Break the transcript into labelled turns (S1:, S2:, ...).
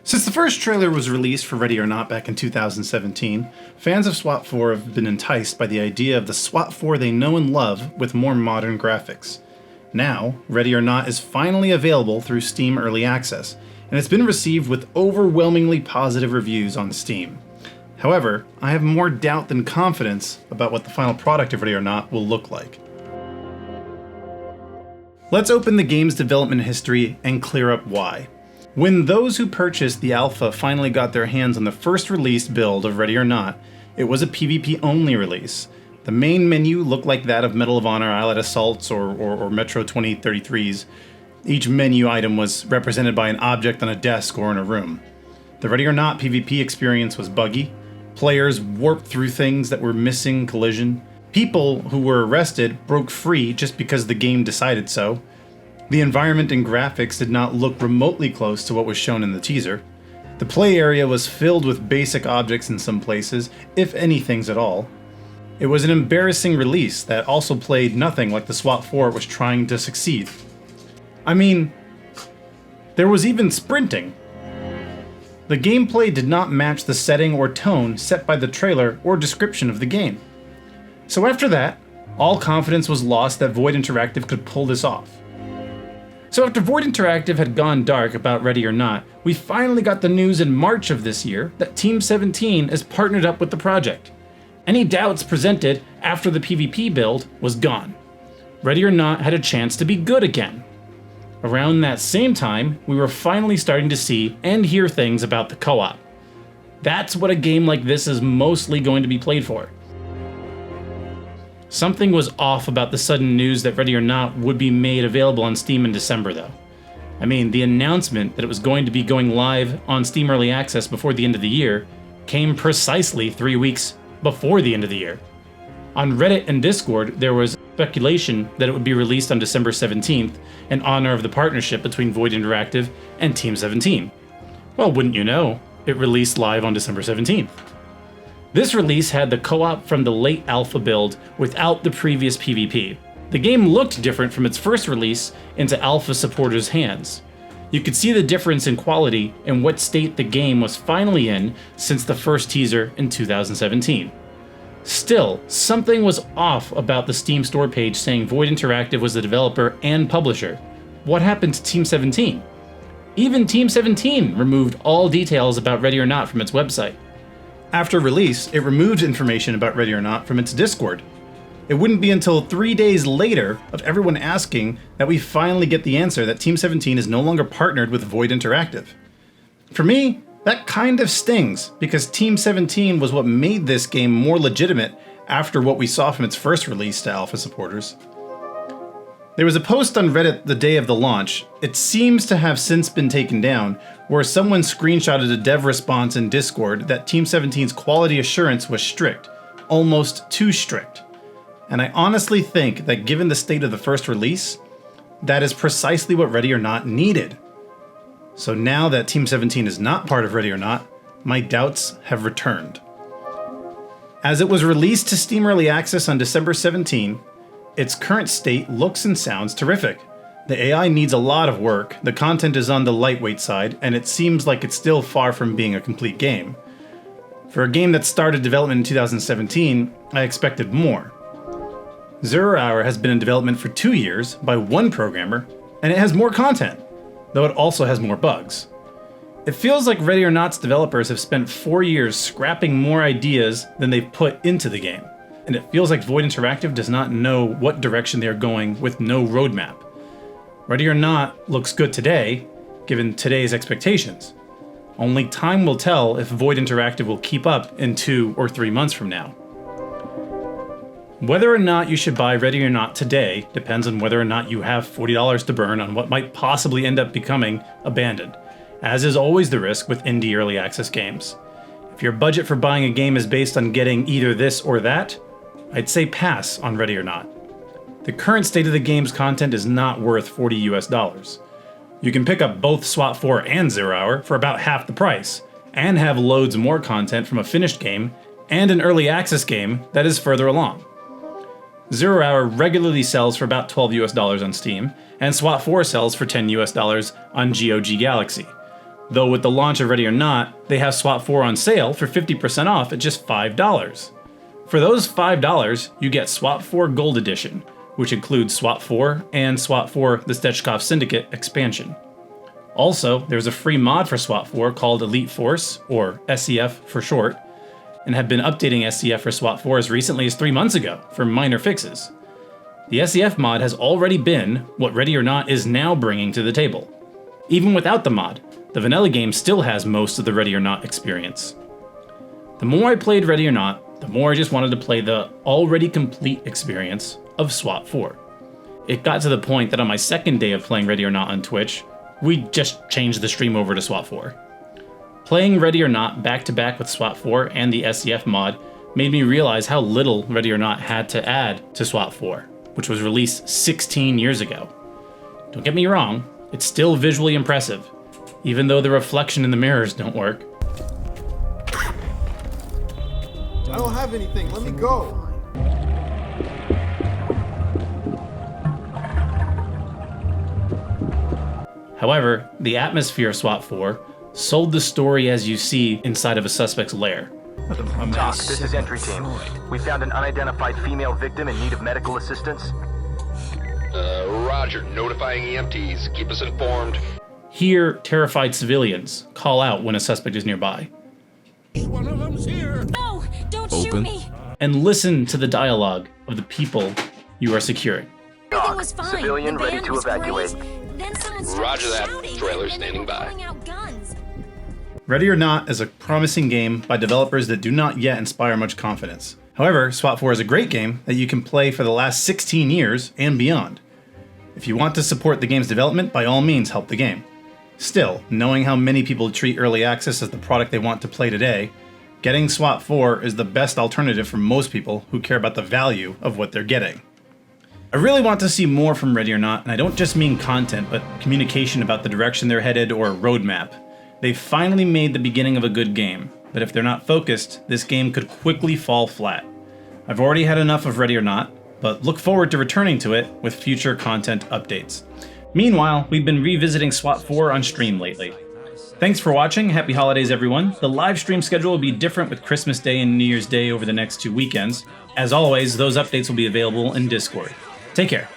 S1: Since the first trailer was released for Ready or Not back in 2017, fans of SWAT 4 have been enticed by the idea of the SWAT 4 they know and love with more modern graphics. Now, Ready or Not is finally available through Steam Early Access, and it's been received with overwhelmingly positive reviews on Steam. However, I have more doubt than confidence about what the final product of Ready or Not will look like. Let's open the game's development history and clear up why. When those who purchased the alpha finally got their hands on the first released build of Ready or Not, it was a PvP only release. The main menu looked like that of Medal of Honor Allied Assaults or Metro 2033's. Each menu item was represented by an object on a desk or in a room. The Ready or Not PvP experience was buggy. Players warped through things that were missing collision. People who were arrested broke free just because the game decided so. The environment and graphics did not look remotely close to what was shown in the teaser. The play area was filled with basic objects in some places, if any things at all. It was an embarrassing release that also played nothing like the SWAT 4 was trying to succeed. I mean, there was even sprinting. The gameplay did not match the setting or tone set by the trailer or description of the game. So after that, all confidence was lost that Void Interactive could pull this off. So after Void Interactive had gone dark about Ready or Not, we finally got the news in March of this year that Team 17 is partnered up with the project. Any doubts presented after the PvP build was gone. Ready or Not had a chance to be good again. Around that same time, we were finally starting to see and hear things about the co-op. That's what a game like this is mostly going to be played for. Something was off about the sudden news that Ready or Not would be made available on Steam in December, though. I mean, the announcement that it was going to be going live on Steam Early Access before the end of the year came precisely 3 weeks before the end of the year. On Reddit and Discord, there was speculation that it would be released on December 17th in honor of the partnership between Void Interactive and Team 17. Well, wouldn't you know, it released live on December 17th. This release had the co-op from the late alpha build without the previous PvP. The game looked different from its first release into alpha supporters' hands. You could see the difference in quality and what state the game was finally in since the first teaser in 2017. Still, something was off about the Steam store page saying Void Interactive was the developer and publisher. What happened to Team 17? Even Team 17 removed all details about Ready or Not from its website. After release, it removed information about Ready or Not from its Discord. It wouldn't be until 3 days later of everyone asking that we finally get the answer that Team 17 is no longer partnered with Void Interactive. For me, that kind of stings, because Team 17 was what made this game more legitimate after what we saw from its first release to alpha supporters. There was a post on Reddit the day of the launch, it seems to have since been taken down, where someone screenshotted a dev response in Discord that Team 17's quality assurance was strict, almost too strict. And I honestly think that given the state of the first release, that is precisely what Ready or Not needed. So now that Team 17 is not part of Ready or Not, my doubts have returned. As it was released to Steam Early Access on December 17, its current state looks and sounds terrific. The AI needs a lot of work, the content is on the lightweight side, and it seems like it's still far from being a complete game. For a game that started development in 2017, I expected more. Zero Hour has been in development for 2 years by one programmer, and it has more content, though it also has more bugs. It feels like Ready or Not's developers have spent 4 years scrapping more ideas than they've put into the game, and it feels like Void Interactive does not know what direction they are going with no roadmap. Ready or Not looks good today, given today's expectations. Only time will tell if Void Interactive will keep up in 2 or 3 months from now. Whether or not you should buy Ready or Not today depends on whether or not you have $40 to burn on what might possibly end up becoming abandoned, as is always the risk with indie early access games. If your budget for buying a game is based on getting either this or that, I'd say pass on Ready or Not. The current state of the game's content is not worth $40 US. You can pick up both SWAT 4 and Zero Hour for about half the price, and have loads more content from a finished game and an early access game that is further along. Zero Hour regularly sells for about $12 US on Steam, and SWAT 4 sells for $10 US on GOG Galaxy. Though with the launch of Ready or Not, they have SWAT 4 on sale for 50% off at just $5. For those $5, you get SWAT 4 Gold Edition, which includes SWAT 4 and SWAT 4 The Stechkov Syndicate expansion. Also, there's a free mod for SWAT 4 called Elite Force, or SEF for short, and have been updating SEF for SWAT 4 as recently as 3 months ago for minor fixes. The SEF mod has already been what Ready or Not is now bringing to the table. Even without the mod, the vanilla game still has most of the Ready or Not experience. The more I played Ready or Not, the more I just wanted to play the already complete experience of SWAT 4. It got to the point that on my second day of playing Ready or Not on Twitch, we just changed the stream over to SWAT 4. Playing Ready or Not back to back with SWAT 4 and the SEF mod made me realize how little Ready or Not had to add to SWAT 4, which was released 16 years ago. Don't get me wrong, it's still visually impressive, even though the reflection in the mirrors don't work.
S2: I don't have anything, let me go.
S1: However, the atmosphere of SWAT 4 sold the story as you see inside of a suspect's lair.
S3: Doc, this is entry team. We found an unidentified female victim in need of medical assistance.
S4: Roger. Notifying EMTs. Keep us informed.
S1: Here, terrified civilians call out when a suspect is nearby.
S5: One of them's here.
S6: No, don't shoot me.
S1: And listen to the dialogue of the people you are securing.
S6: Everything was fine.
S3: Civilian
S6: The
S3: ready
S6: van
S3: to
S6: was
S3: evacuate.
S6: great. Then someone started
S4: Roger that.
S6: shouting,
S4: Trailer
S6: and they
S4: standing
S6: were
S4: by.
S6: pulling out guns.
S1: Ready or Not is a promising game by developers that do not yet inspire much confidence. However, SWAT 4 is a great game that you can play for the last 16 years and beyond. If you want to support the game's development, by all means help the game. Still, knowing how many people treat early access as the product they want to play today, getting SWAT 4 is the best alternative for most people who care about the value of what they're getting. I really want to see more from Ready or Not, and I don't just mean content, but communication about the direction they're headed or a roadmap. They've finally made the beginning of a good game, but if they're not focused, this game could quickly fall flat. I've already had enough of Ready or Not, but look forward to returning to it with future content updates. Meanwhile, we've been revisiting SWAT 4 on stream lately. Thanks for watching, happy holidays everyone. The live stream schedule will be different with Christmas Day and New Year's Day over the next 2 weekends. As always, those updates will be available in Discord. Take care.